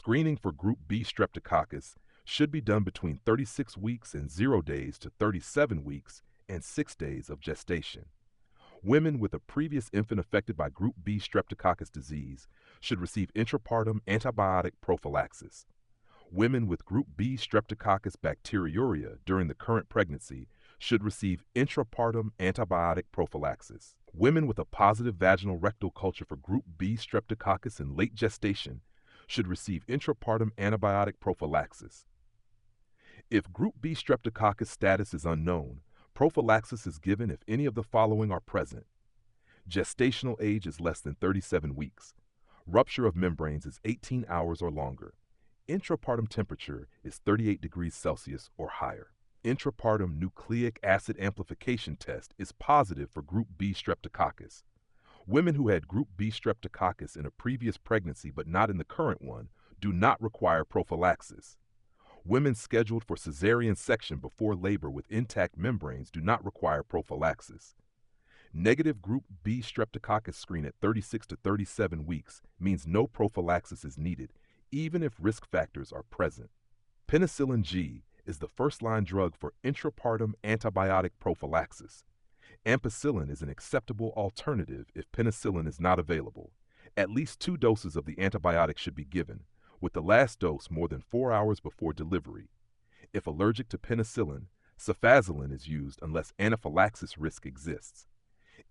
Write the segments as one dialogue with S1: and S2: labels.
S1: Screening for group B Streptococcus should be done between 36 weeks and 0 days to 37 weeks and 6 days of gestation. Women with a previous infant affected by group B Streptococcus disease should receive intrapartum antibiotic prophylaxis. Women with group B Streptococcus bacteriuria during the current pregnancy should receive intrapartum antibiotic prophylaxis. Women with a positive vaginal-rectal culture for group B Streptococcus in late gestation should receive intrapartum antibiotic prophylaxis. If group B Streptococcus status is unknown, prophylaxis is given if any of the following are present. Gestational age is less than 37 weeks. Rupture of membranes is 18 hours or longer. Intrapartum temperature is 38 degrees Celsius or higher. Intrapartum nucleic acid amplification test is positive for group B Streptococcus. Women who had group B Streptococcus in a previous pregnancy but not in the current one do not require prophylaxis. Women scheduled for cesarean section before labor with intact membranes do not require prophylaxis. Negative group B Streptococcus screen at 36 to 37 weeks means no prophylaxis is needed, even if risk factors are present. Penicillin G is the first-line drug for intrapartum antibiotic prophylaxis. Ampicillin is an acceptable alternative if penicillin is not available. At least 2 doses of the antibiotic should be given, with the last dose more than 4 hours before delivery. If allergic to penicillin, cefazolin is used unless anaphylaxis risk exists.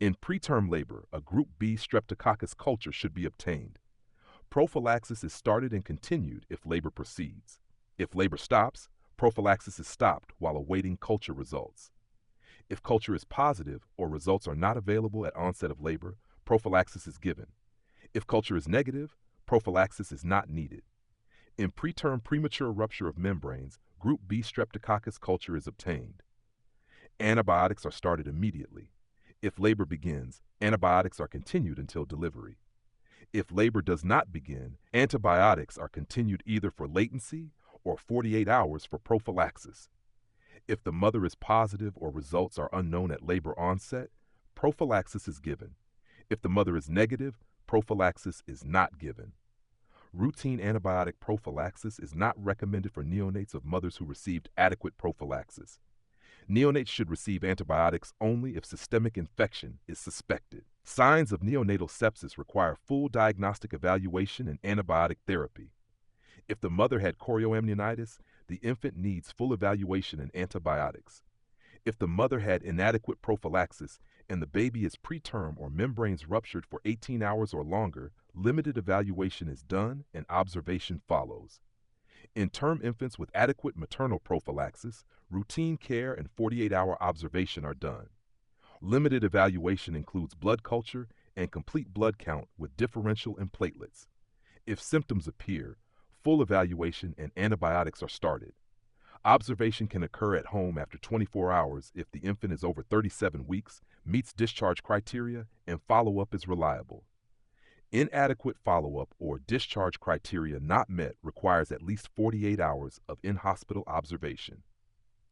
S1: In preterm labor, a group B Streptococcus culture should be obtained. Prophylaxis is started and continued if labor proceeds. If labor stops, prophylaxis is stopped while awaiting culture results. If culture is positive or results are not available at onset of labor, prophylaxis is given. If culture is negative, prophylaxis is not needed. In preterm premature rupture of membranes, group B Streptococcus culture is obtained. Antibiotics are started immediately. If labor begins, antibiotics are continued until delivery. If labor does not begin, antibiotics are continued either for latency or 48 hours for prophylaxis. If the mother is positive or results are unknown at labor onset, prophylaxis is given. If the mother is negative, prophylaxis is not given. Routine antibiotic prophylaxis is not recommended for neonates of mothers who received adequate prophylaxis. Neonates should receive antibiotics only if systemic infection is suspected. Signs of neonatal sepsis require full diagnostic evaluation and antibiotic therapy. If the mother had chorioamnionitis, the infant needs full evaluation and antibiotics. If the mother had inadequate prophylaxis and the baby is preterm or membranes ruptured for 18 hours or longer, limited evaluation is done and observation follows. In term infants with adequate maternal prophylaxis, routine care and 48-hour observation are done. Limited evaluation includes blood culture and complete blood count with differential and platelets. If symptoms appear, full evaluation and antibiotics are started. Observation can occur at home after 24 hours if the infant is over 37 weeks, meets discharge criteria, and follow-up is reliable. Inadequate follow-up or discharge criteria not met requires at least 48 hours of in-hospital observation.